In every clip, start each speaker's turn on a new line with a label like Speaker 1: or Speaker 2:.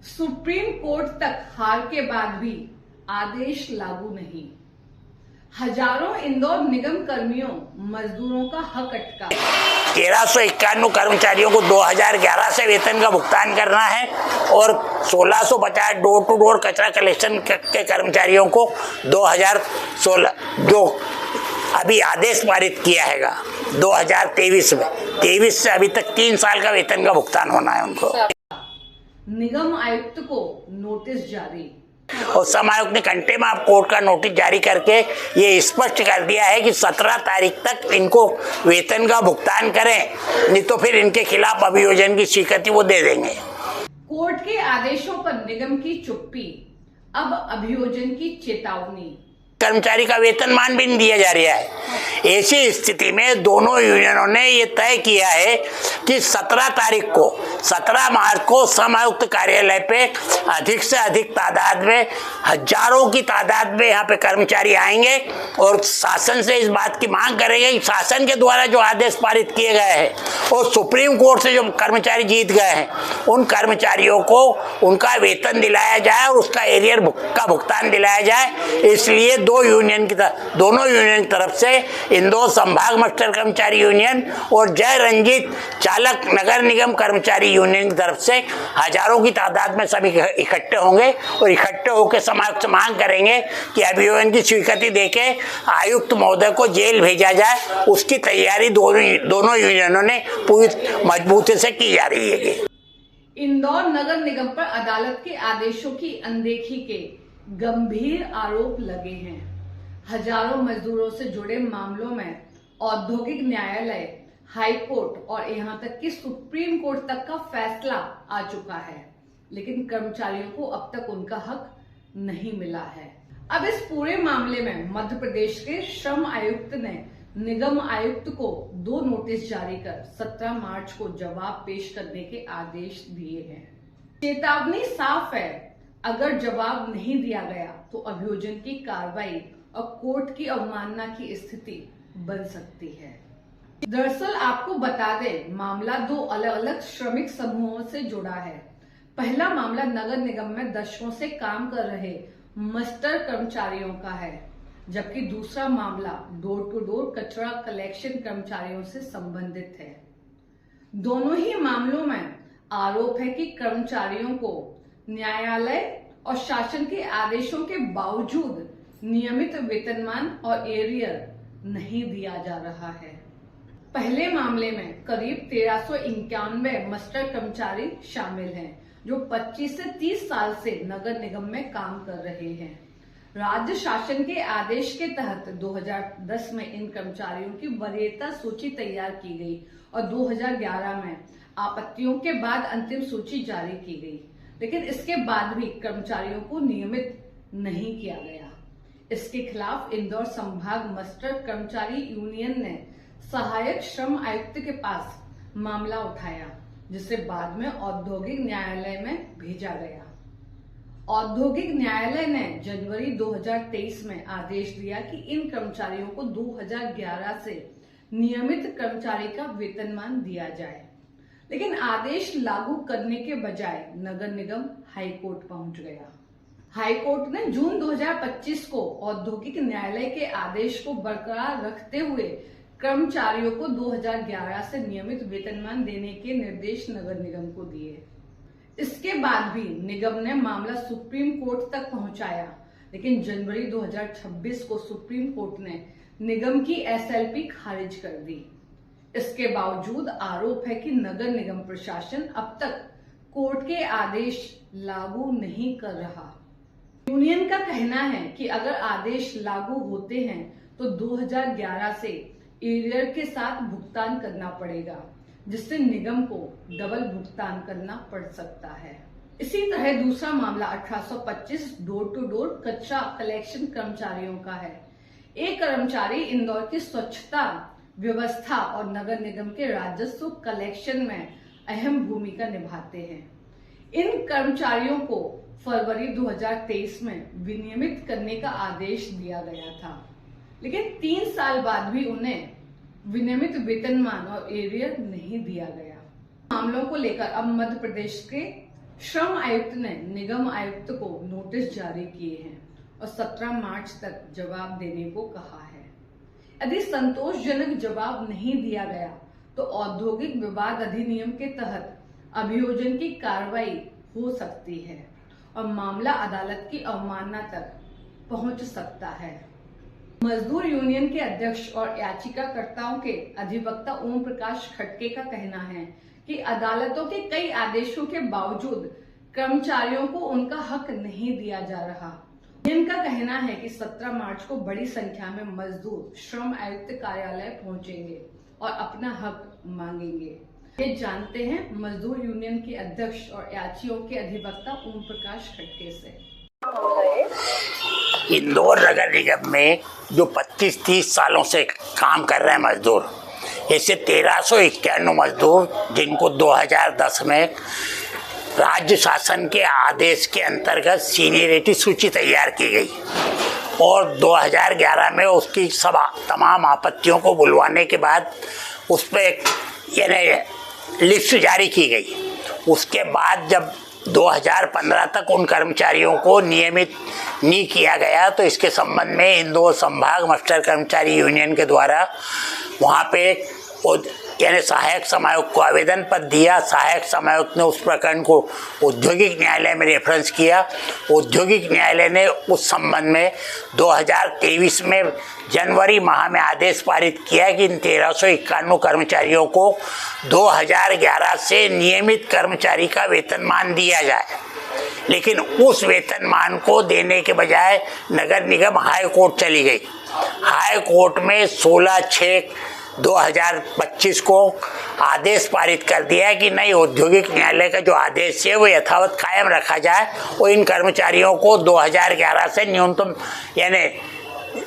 Speaker 1: Supreme court तक हार के बाद भी आदेश लागू नहीं। हजारों इंदौर निगम कर्मियों मजदूरों का हक अटका।
Speaker 2: 1391 कर्मचारियों को 2011 से वेतन का भुगतान करना है और 1650 डोर टू डोर कचरा कलेक्शन के कर्मचारियों को 2016 जो अभी आदेश पारित किया है 2023 में 23 से अभी तक 3 साल का वेतन का भुगतान होना है उनको।
Speaker 1: निगम आयुक्त को नोटिस जारी
Speaker 2: और श्रम आयोग ने कंटेम्प्ट कोर्ट का नोटिस जारी करके ये स्पष्ट कर दिया है कि 17 तारीख तक इनको वेतन का भुगतान करें, नहीं तो फिर इनके खिलाफ अभियोजन की स्वीकृति वो दे देंगे।
Speaker 1: कोर्ट के आदेशों पर निगम की चुप्पी, अब अभियोजन की चेतावनी।
Speaker 2: कर्मचारी का वेतनमान भी नहीं दिया जा रहा है। ऐसी स्थिति में दोनों यूनियनों ने ये तय किया है कि 17 मार्च को श्रम आयुक्त कार्यालय पे अधिक से अधिक तादाद में, हजारों की तादाद में यहाँ पे कर्मचारी आएंगे और शासन से इस बात की मांग करेंगे कि शासन के द्वारा जो आदेश पारित किए गए हैं और सुप्रीम कोर्ट से जो कर्मचारी जीत गए हैं उन कर्मचारियों को उनका वेतन दिलाया जाए और उसका एरियर का भुगतान दिलाया जाए। इसलिए दोनों यूनियन की तरफ से इंदौर संभाग मास्टर कर्मचारी यूनियन और जय रंजीत चालक नगर निगम कर्मचारी यूनियन की तरफ से हजारों की तादाद में सभी इकट्ठे होंगे और इकट्ठे होकर समाज से मांग करेंगे कि अभियोजन की स्वीकृति देके आयुक्त महोदय को जेल भेजा जाए। उसकी तैयारी दोनों यूनियनों ने पूरी मजबूती से की जा रही है।
Speaker 1: इंदौर नगर निगम पर अदालत के आदेशों की अनदेखी के गंभीर आरोप लगे हैं। हजारों मजदूरों से जुड़े मामलों में औद्योगिक न्यायालय, हाई कोर्ट और यहां तक कि सुप्रीम कोर्ट तक का फैसला आ चुका है, लेकिन कर्मचारियों को अब तक उनका हक नहीं मिला है। अब इस पूरे मामले में मध्य प्रदेश के श्रम आयुक्त ने निगम आयुक्त को 2 नोटिस जारी कर 17 मार्च को जवाब पेश करने के आदेश दिए हैं। चेतावनी साफ है, अगर जवाब नहीं दिया गया तो अभियोजन की कार्रवाई और कोर्ट की अवमानना की स्थिति बन सकती है। दरअसल आपको बता दें, मामला 2 अलग अलग श्रमिक समूहों से जुड़ा है। पहला मामला नगर निगम में दशकों से काम कर रहे मास्टर कर्मचारियों का है, जबकि दूसरा मामला डोर टू डोर कचरा कलेक्शन कर्मचारियों से संबंधित है। दोनों ही मामलों में आरोप है कि कर्मचारियों को न्यायालय और शासन के आदेशों के बावजूद नियमित वेतनमान और एरियर नहीं दिया जा रहा है। पहले मामले में करीब 1391 मास्टर कर्मचारी शामिल हैं, जो 25 से 30 साल से नगर निगम में काम कर रहे हैं। राज्य शासन के आदेश के तहत 2010 में इन कर्मचारियों की वरीयता सूची तैयार की गई और 2011 में आपत्तियों के बाद अंतिम सूची जारी की गई, लेकिन इसके बाद भी कर्मचारियों को नियमित नहीं किया गया। इसके खिलाफ इंदौर संभाग मास्टर कर्मचारी यूनियन ने सहायक श्रम आयुक्त के पास मामला उठाया, जिसे बाद में औद्योगिक न्यायालय में भेजा गया। औद्योगिक न्यायालय ने जनवरी 2023 में आदेश दिया कि इन कर्मचारियों को 2011 से नियमित कर्मचारी का वेतनमान दिया जाए, लेकिन आदेश लागू करने के बजाय नगर निगम हाई कोर्ट पहुंच गया। हाई कोर्ट ने जून 2025 को औद्योगिक न्यायालय के आदेश को बरकरार रखते हुए कर्मचारियों को 2011 से नियमित वेतनमान देने के निर्देश नगर निगम को दिए। इसके बाद भी निगम ने मामला सुप्रीम कोर्ट तक पहुंचाया, लेकिन जनवरी 2026 को सुप्रीम कोर्ट ने निगम की एसएलपी खारिज कर दी। इसके बावजूद आरोप है कि नगर निगम प्रशासन अब तक कोर्ट के आदेश लागू नहीं कर रहा। यूनियन का कहना है कि अगर आदेश लागू होते हैं तो 2011 से एरियर के साथ भुगतान करना पड़ेगा, जिससे निगम को डबल भुगतान करना पड़ सकता है। इसी तरह दूसरा मामला 1825 डोर टू डोर कचरा कलेक्शन कर्मचारियों का है। एक कर्मचारी इंदौर की स्वच्छता व्यवस्था और नगर निगम के राजस्व कलेक्शन में अहम भूमिका निभाते हैं। इन कर्मचारियों को फरवरी 2023 में विनियमित करने का आदेश दिया गया था, लेकिन 3 साल बाद भी उन्हें विनियमित वेतनमान और एरियर नहीं दिया गया। मामलों को लेकर अब मध्य प्रदेश के श्रम आयुक्त ने निगम आयुक्त को नोटिस जारी किए हैं और 17 मार्च तक जवाब देने को कहा है। यदि संतोषजनक जवाब नहीं दिया गया तो औद्योगिक विवाद अधिनियम के तहत अभियोजन की कार्रवाई हो सकती है और मामला अदालत की अवमानना तक पहुंच सकता है। मजदूर यूनियन के अध्यक्ष और याचिकाकर्ताओं के अधिवक्ता ओम प्रकाश खटके का कहना है कि अदालतों के कई आदेशों के बावजूद कर्मचारियों को उनका हक नहीं दिया जा रहा। इनका कहना है कि 17 मार्च को बड़ी संख्या में मजदूर श्रम आयुक्त कार्यालय पहुंचेंगे और अपना हक मांगेंगे। ये जानते हैं मजदूर यूनियन के अध्यक्ष और याचियों के अधिवक्ता ओम प्रकाश खटके से।
Speaker 2: इंदौर नगर निगम में जो 25-30 सालों से काम कर रहे हैं मजदूर, ऐसे 1391 मजदूर जिनको 2010 में राज्य शासन के आदेश के अंतर्गत सीनियरिटी सूची तैयार की गई और 2011 में उसकी सब तमाम आपत्तियों को बुलवाने के बाद उस पर यानी लिस्ट जारी की गई। उसके बाद जब 2015 तक उन कर्मचारियों को नियमित नहीं किया गया तो इसके संबंध में इंदौर संभाग मास्टर कर्मचारी यूनियन के द्वारा वहाँ पे यानी सहायक समायुक्त को आवेदन पत्र दिया। सहायक समायुक्त ने उस प्रकरण को औद्योगिक न्यायालय में रेफरेंस किया। औद्योगिक न्यायालय ने उस संबंध में 2023 में जनवरी माह में आदेश पारित किया कि इन 1391 कर्मचारियों को 2011 से नियमित कर्मचारी का वेतनमान दिया जाए, लेकिन उस वेतनमान को देने के बजाय नगर निगम हाई कोर्ट चली गई। हाई कोर्ट में 16/6/2025 को आदेश पारित कर दिया कि नहीं, औद्योगिक न्यायालय का जो आदेश है वो यथावत कायम रखा जाए और इन कर्मचारियों को 2011 से न्यूनतम यानी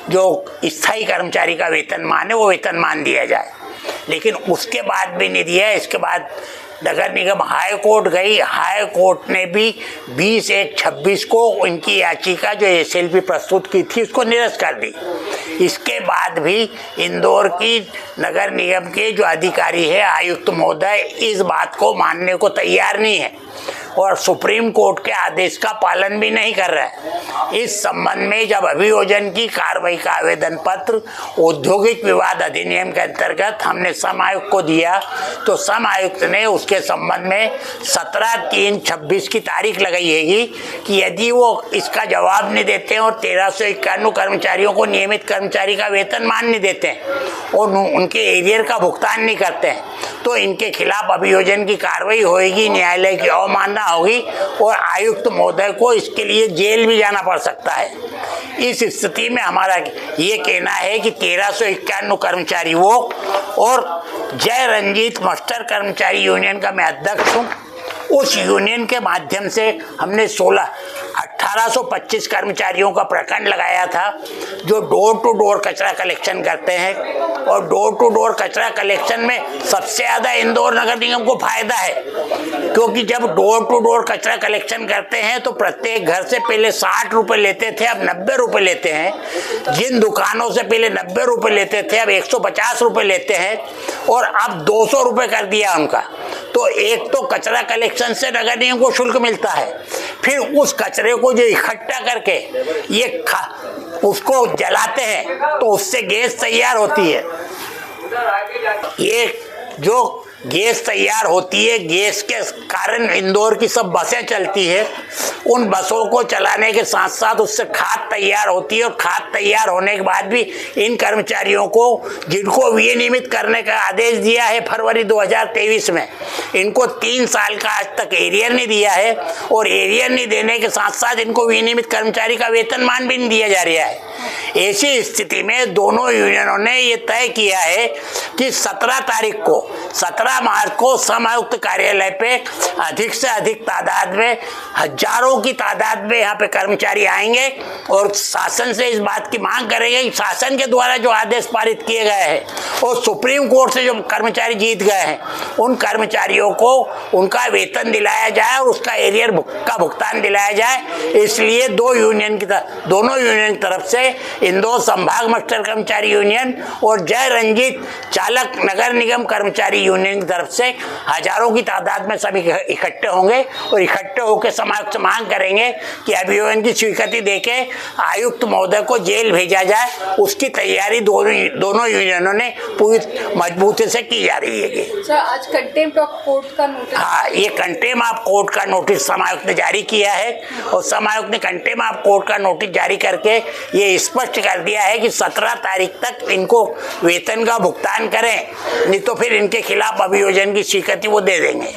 Speaker 2: जो स्थायी कर्मचारी का वेतनमान है वो वेतनमान दिया जाए। लेकिन उसके बाद भी नहीं दिया। इसके बाद नगर निगम हाई कोर्ट गई। हाई कोर्ट ने भी 20/1/26 को उनकी याचिका जो SLP प्रस्तुत की थी उसको निरस्त कर दी। इसके बाद भी इंदौर की नगर निगम के जो अधिकारी है आयुक्त महोदय इस बात को मानने को तैयार नहीं है और सुप्रीम कोर्ट के आदेश का पालन भी नहीं कर रहा है। इस संबंध में जब अभियोजन की कार्रवाई का आवेदन पत्र औद्योगिक विवाद अधिनियम के अंतर्गत हमने श्रम आयुक्त को दिया तो श्रम आयुक्त ने उसके संबंध में 17/3/26 की तारीख लगाई है कि यदि वो इसका जवाब नहीं देते हैं और 1391 कर्मचारियों को नियमित कर्मचारी का वेतनमान नहीं देते हैं और उनके एरियर का भुगतान नहीं करते हैं तो इनके खिलाफ अभियोजन की कार्रवाई होगी, न्यायालय की अवमानना होगी और आयुक्त महोदय को इसके लिए जेल भी जाना पड़ सकता है। इस स्थिति में हमारा ये कहना है कि 1391 कर्मचारी वो और जय रंजीत मास्टर कर्मचारी यूनियन का मैं अध्यक्ष हूँ। उस यूनियन के माध्यम से हमने 1825 कर्मचारियों का प्रकरण लगाया था जो डोर टू डोर कचरा कलेक्शन करते हैं और डोर टू डोर कचरा कलेक्शन में सबसे ज़्यादा इंदौर नगर निगम को फायदा है क्योंकि जब डोर टू डोर कचरा कलेक्शन करते हैं तो प्रत्येक घर से पहले 60 रुपये लेते थे, अब 90 रुपये लेते हैं। जिन दुकानों से पहले 90 रुपये लेते थे अब 150 रुपये लेते हैं और अब 200 रुपये कर दिया उनका। तो एक तो कचरा कलेक्शन से नगर निगम को शुल्क मिलता है, फिर उस कचरे को जो इकट्ठा करके उसको जलाते हैं तो उससे गैस तैयार होती है। ये जो गैस तैयार होती है, गैस के कारण इंदौर की सब बसें चलती है। उन बसों को चलाने के साथ साथ उससे खाद तैयार होती है और खाद तैयार होने के बाद भी इन कर्मचारियों को जिनको विनियमित करने का आदेश दिया है फरवरी 2023 में, इनको 3 साल का आज तक एरियर नहीं दिया है और एरियर नहीं देने के साथ साथ इनको विनियमित कर्मचारी का वेतनमान भी नहीं दिया जा रहा है। ऐसी स्थिति में दोनों यूनियनों ने ये तय किया है कि 17 मार्च को श्रम आयुक्त कार्यालय पे अधिक से अधिक तादाद में, हजारों की तादाद में यहाँ पे कर्मचारी आएंगे और शासन से इस बात की मांग करेंगे कि शासन के द्वारा जो आदेश पारित किए गए हैं और सुप्रीम कोर्ट से जो कर्मचारी जीत गए हैं उन कर्मचारियों को उनका वेतन दिलाया जाए और उसका एरियर का भुगतान दिलाया जाए। इसलिए दोनों यूनियन की तरफ से इंदौर संभाग मास्टर कर्मचारी यूनियन और जय रंजीत चालक नगर निगम कर्मचारी यूनियन की तरफ से हजारों की तादाद में सभी इकट्ठे होंगे और इकट्ठे होकर समाज से मांग करेंगे कि अभियोजन की स्वीकृति देके आयुक्त महोदय को जेल भेजा जाए। उसकी तैयारी दोनों यूनियनों ने पूरी मजबूती से की जा रही है।
Speaker 1: सर, आज कंटेम्प्ट ऑफ कोर्ट का नोटिस,
Speaker 2: हाँ, ये कंटेम्प्ट ऑफ कोर्ट का नोटिस समायुक्त ने जारी किया है और समायुक्त ने कंटेम्प्ट ऑफ कोर्ट का नोटिस जारी करके ये स्पष्ट कर दिया है कि 17 तारीख तक इनको वेतन का भुगतान करें, नहीं तो फिर इनके खिलाफ अभियोजन की स्वीकृति वो दे देंगे।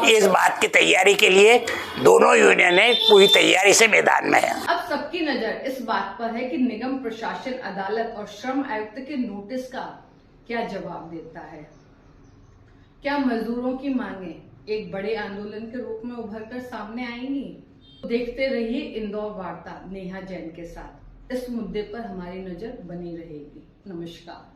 Speaker 2: इस बात की तैयारी के लिए दोनों यूनियनें पूरी तैयारी से मैदान में हैं।
Speaker 1: अब सबकी नजर इस बात पर है कि निगम प्रशासन, अदालत और श्रम आयुक्त के नोटिस का क्या जवाब देता है। क्या मजदूरों की मांगे एक बड़े आंदोलन के रूप में उभर कर सामने आएंगी? देखते रहिए इंदौर वार्ता नेहा जैन के साथ। इस मुद्दे पर हमारी नजर बनी रहेगी। नमस्कार।